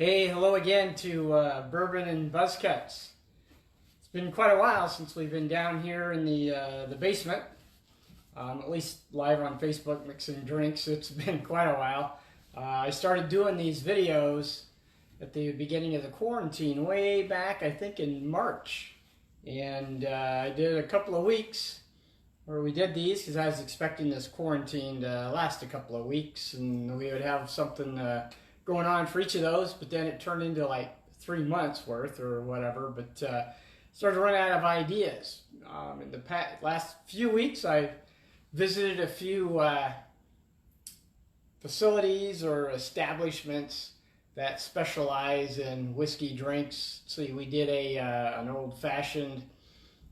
Hey, hello again to Bourbon and Buzzcuts. It's been quite a while since we've been down here in the basement, at least live on Facebook mixing drinks. It's been quite a while. I started doing these videos at the beginning of the quarantine way back, I think in March. And I did a couple of weeks where we did these because I was expecting this quarantine to last a couple of weeks and we would have something going on for each of those, but then it turned into like 3 months worth or whatever, but started to run out of ideas. In the last few weeks, I've visited a few facilities or establishments that specialize in whiskey drinks. See, we did an old-fashioned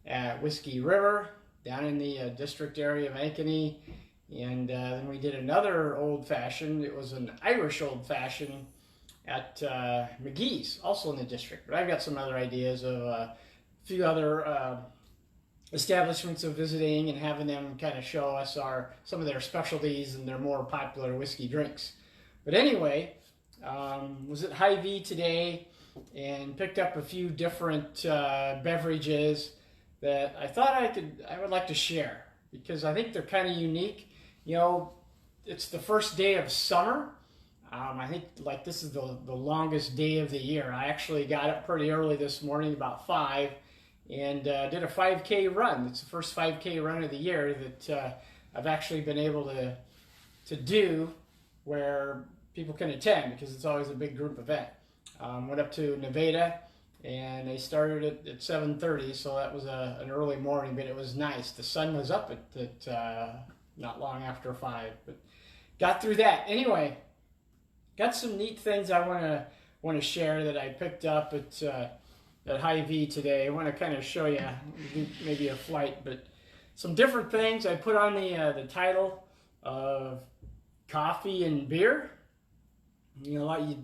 at Whiskey River down in the district area of Ankeny. And then we did another old-fashioned. It was an Irish old-fashioned at McGee's, also in the district. But I've got some other ideas of a few other establishments of visiting and having them kind of show us some of their specialties and their more popular whiskey drinks. But anyway, was at Hy-Vee today and picked up a few different beverages that I thought I would like to share because I think they're kind of unique. You know, it's the first day of summer. I think like this is the longest day of the year. I actually got up pretty early this morning, about 5, and did a 5K run. It's the first 5K run of the year that I've actually been able to do where people can attend because it's always a big group event. Went up to Nevada and they started at 7:30, so that was an early morning, but it was nice. The sun was up at not long after 5, but got through that. Anyway, got some neat things I want to share that I picked up at Hy-Vee today. I want to kind of show you maybe a flight, but some different things. I put on the title of coffee and beer. You know,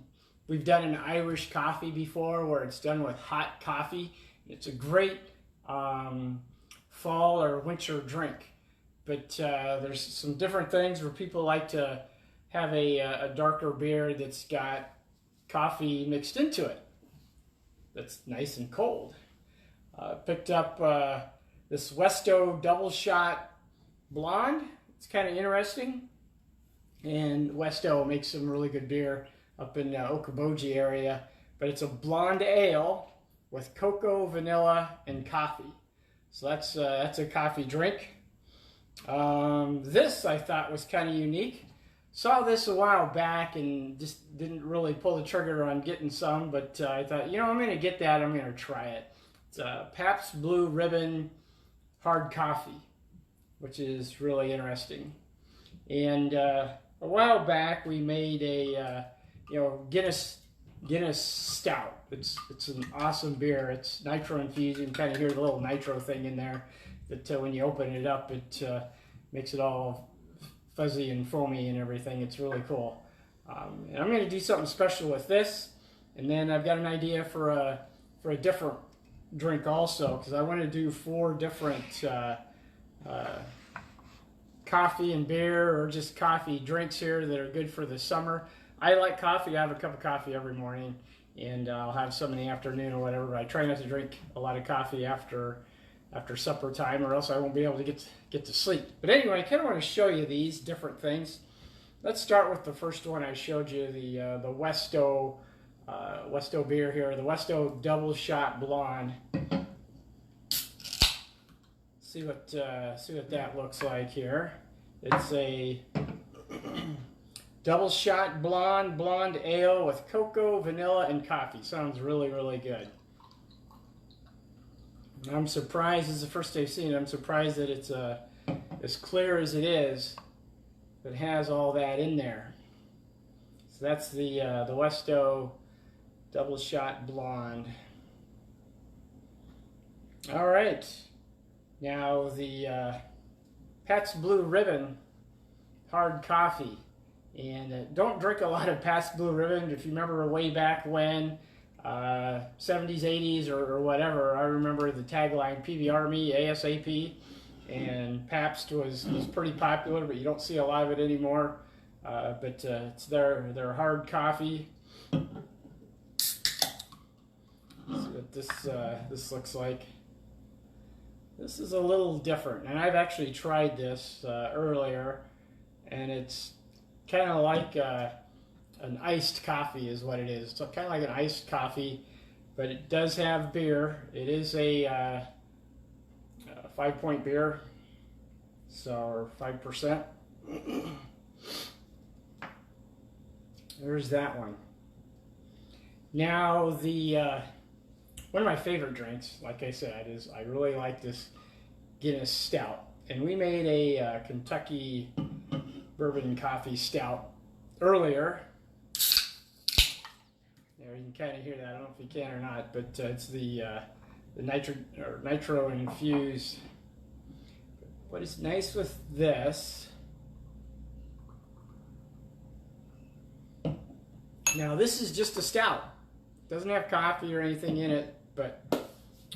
we've done an Irish coffee before where it's done with hot coffee. It's a great fall or winter drink. But there's some different things where people like to have a darker beer that's got coffee mixed into it. That's nice and cold. Picked up this Westo Double Shot Blonde. It's kind of interesting. And Westo makes some really good beer up in Okoboji area. But it's a blonde ale with cocoa, vanilla, and coffee. So that's a coffee drink. This I thought was kind of unique. Saw this a while back and just didn't really pull the trigger on getting some, but I thought, you know, I'm going to get that. I'm going to try it. It's Pabst Blue Ribbon hard coffee, which is really interesting. And a while back we made a Guinness Stout. It's an awesome beer. It's nitro infused. You can kind of hear the little nitro thing in there. That when you open it up, it makes it all fuzzy and foamy and everything. It's really cool. And I'm going to do something special with this. And then I've got an idea for a different drink also, because I want to do 4 different coffee and beer or just coffee drinks here that are good for the summer. I like coffee. I have a cup of coffee every morning, and I'll have some in the afternoon or whatever. But I try not to drink a lot of coffee after supper time, or else I won't be able to get to sleep. But anyway, I kind of want to show you these different things. Let's start with the first one I showed you, the Westo beer here, the Westo Double Shot Blonde. See what that looks like here. It's a double shot blonde ale with cocoa, vanilla, and coffee. Sounds really, really good. I'm surprised, this is the first I've seen it, I'm surprised that it's as clear as it is, but it has all that in there. So that's the Westo Double Shot Blonde. All right, now the Pabst Blue Ribbon hard coffee. And don't drink a lot of Pabst Blue Ribbon. If you remember way back when, 70s, 80s, or whatever, I remember the tagline, PBR me ASAP, and Pabst was pretty popular, but you don't see a lot of it anymore. But it's their hard coffee. this looks like. This is a little different, and I've actually tried this earlier, and it's kind of like an iced coffee is what it is. It's kind of like an iced coffee, but it does have beer. It is a 5-point beer, so or 5%. There's that one. Now the one of my favorite drinks, like I said, is I really like this Guinness Stout, and we made a Kentucky bourbon coffee stout earlier. There, you can kind of hear that. I don't know if you can or not, but it's the nitro infused. What is nice with this? Now this is just a stout. It doesn't have coffee or anything in it, but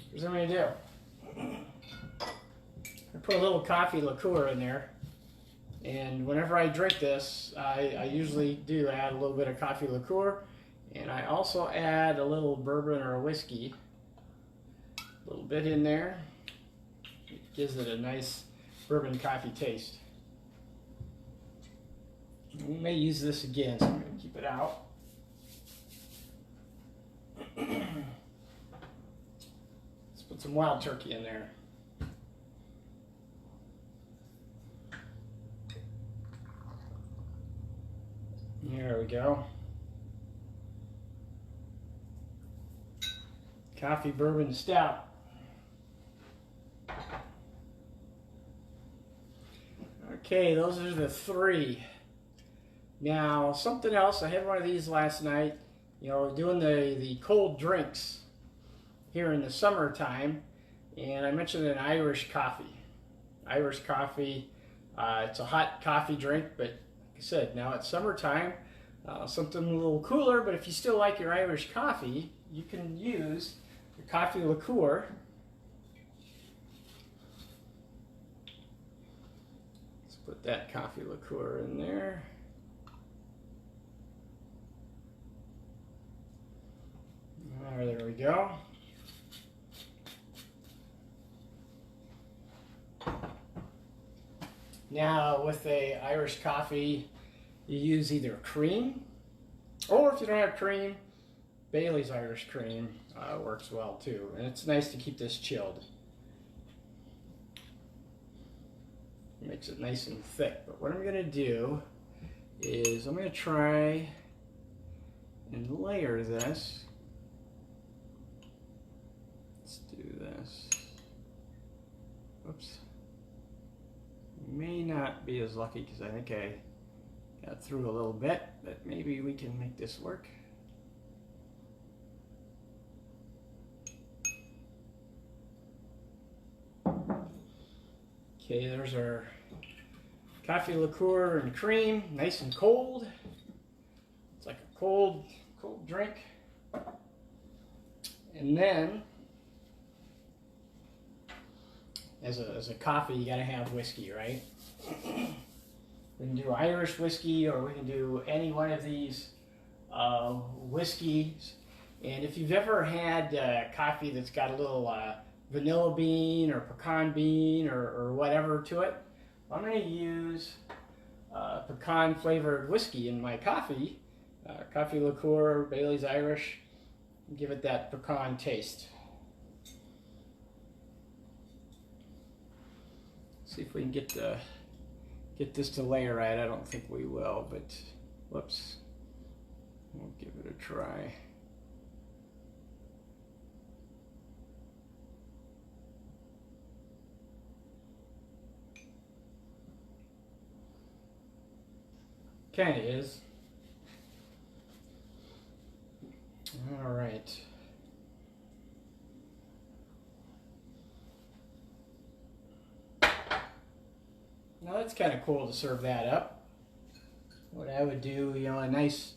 here's what I'm gonna do. I put a little coffee liqueur in there, and whenever I drink this, I usually do add a little bit of coffee liqueur, and I also add a little bourbon or whiskey, a little bit in there. It gives it a nice bourbon coffee taste. We may use this again, so I'm going to keep it out. Let's put some wild turkey in there. There we go. Coffee bourbon stout. Okay, those are the three. Now, something else, I had one of these last night, you know, doing the cold drinks here in the summertime, and I mentioned an Irish coffee. Irish coffee, it's a hot coffee drink, but like I said, now it's summertime, something a little cooler, but if you still like your Irish coffee, you can use the coffee liqueur. Let's put that coffee liqueur in there. There we go. Now with a Irish coffee, you use either cream, or if you don't have cream, Bailey's Irish cream works well too. And it's nice to keep this chilled. It makes it nice and thick. But what I'm going to do is I'm going to try and layer this. Let's do this. Oops. May not be as lucky because I think I got through a little bit, but maybe we can make this work. Okay, there's our coffee liqueur and cream, nice and cold. It's like a cold drink. And then, as a coffee, you gotta have whiskey, right? We can do Irish whiskey, or we can do any one of these whiskeys. And if you've ever had coffee that's got a little vanilla bean or pecan bean or whatever to it, I'm going to use pecan flavored whiskey in my coffee, coffee liqueur, Bailey's Irish, and give it that pecan taste. See if we can get this to layer right. I don't think we will, but whoops, we'll give it a try. Kind of is. All right. Now that's kind of cool to serve that up. What I would do, you know, a nice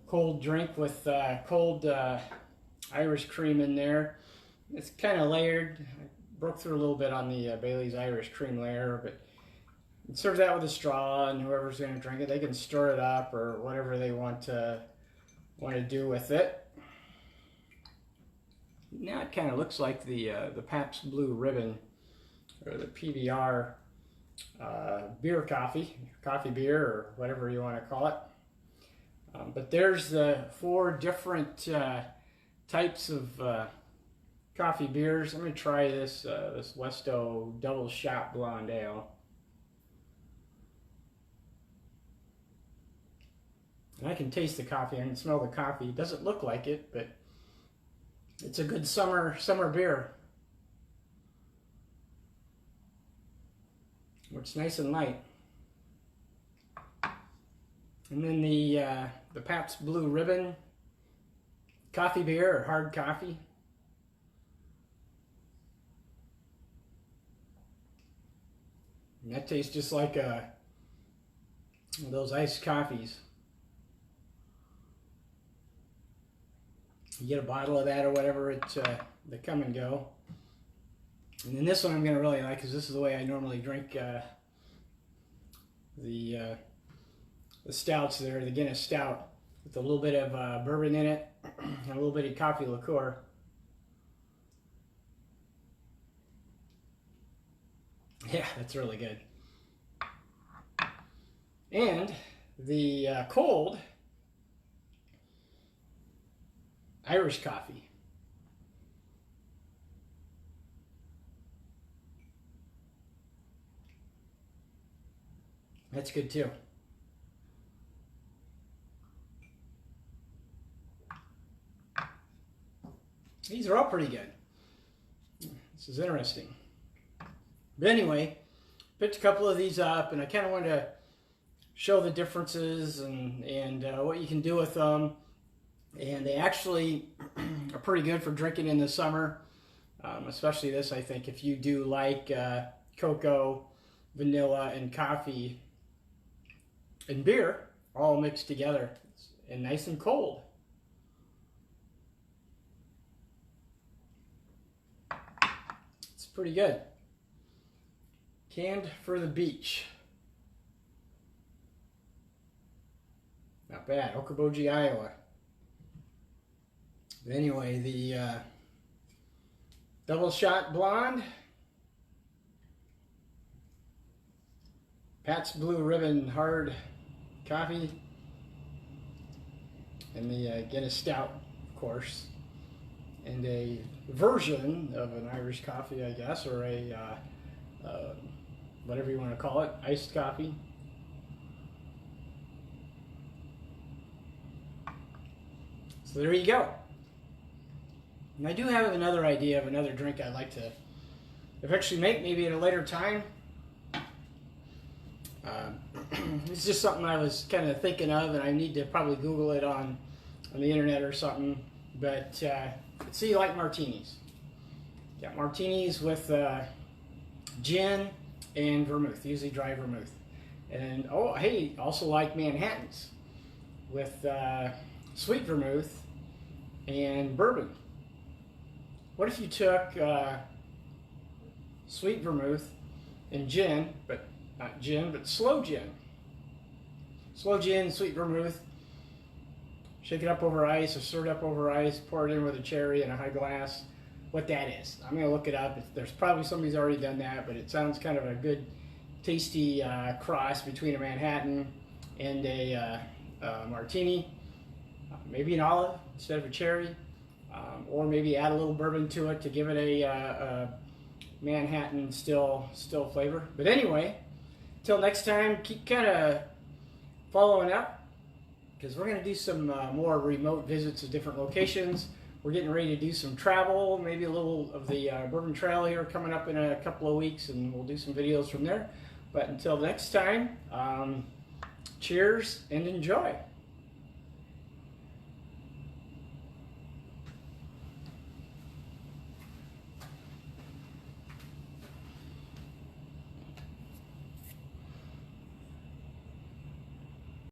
cold drink with cold Irish cream in there. It's kind of layered. I broke through a little bit on the Bailey's Irish cream layer, but serve that with a straw, and whoever's going to drink it, they can stir it up or whatever they want to do with it. Now it kind of looks like the Pabst Blue Ribbon, or the PBR beer coffee beer, or whatever you want to call it. But there's the 4 different types of coffee beers. I'm going to try this this Westo Double Shot Blonde Ale. And I can taste the coffee. I can smell the coffee. It doesn't look like it, but it's a good summer beer. It's nice and light. And then the Pabst Blue Ribbon coffee beer, or hard coffee. And that tastes just like those iced coffees. You get a bottle of that or whatever, they come and go. And then this one I'm going to really like, because this is the way I normally drink the stouts there, the Guinness Stout, with a little bit of bourbon in it, and a little bit of coffee liqueur. Yeah, that's really good. And the cold Irish coffee. That's good too. These are all pretty good. This is interesting. But anyway, picked a couple of these up, and I kind of wanted to show the differences and what you can do with them. And they actually are pretty good for drinking in the summer, especially this, I think, if you do like cocoa, vanilla, and coffee and beer all mixed together and nice and cold. It's pretty good. Canned for the beach. Not bad. Okoboji, Iowa. But anyway, the Double Shot Blonde, Pabst Blue Ribbon Hard Coffee, and the Guinness Stout, of course, and a version of an Irish coffee, I guess, or a whatever you want to call it, iced coffee. So there you go. And I do have another idea of another drink I'd like to eventually make, maybe at a later time. It's just something I was kind of thinking of, and I need to probably Google it on the internet or something. But see, you like martinis. Got martinis with gin and vermouth, usually dry vermouth. And oh, hey, also like Manhattans with sweet vermouth and bourbon. What if you took sweet vermouth and gin, but not gin, but slow gin? Slow gin, sweet vermouth, shake it up over ice or stir it up over ice, pour it in with a cherry in a high glass. What that is, I'm going to look it up. There's probably somebody's already done that, but it sounds kind of a good, tasty cross between a Manhattan and a martini. Maybe an olive instead of a cherry. Or maybe add a little bourbon to it to give it a Manhattan still flavor. But anyway, till next time, keep kind of following up, because we're going to do some more remote visits to different locations. We're getting ready to do some travel, maybe a little of the Bourbon Trail here coming up in a couple of weeks, and we'll do some videos from there. But until next time, cheers and enjoy.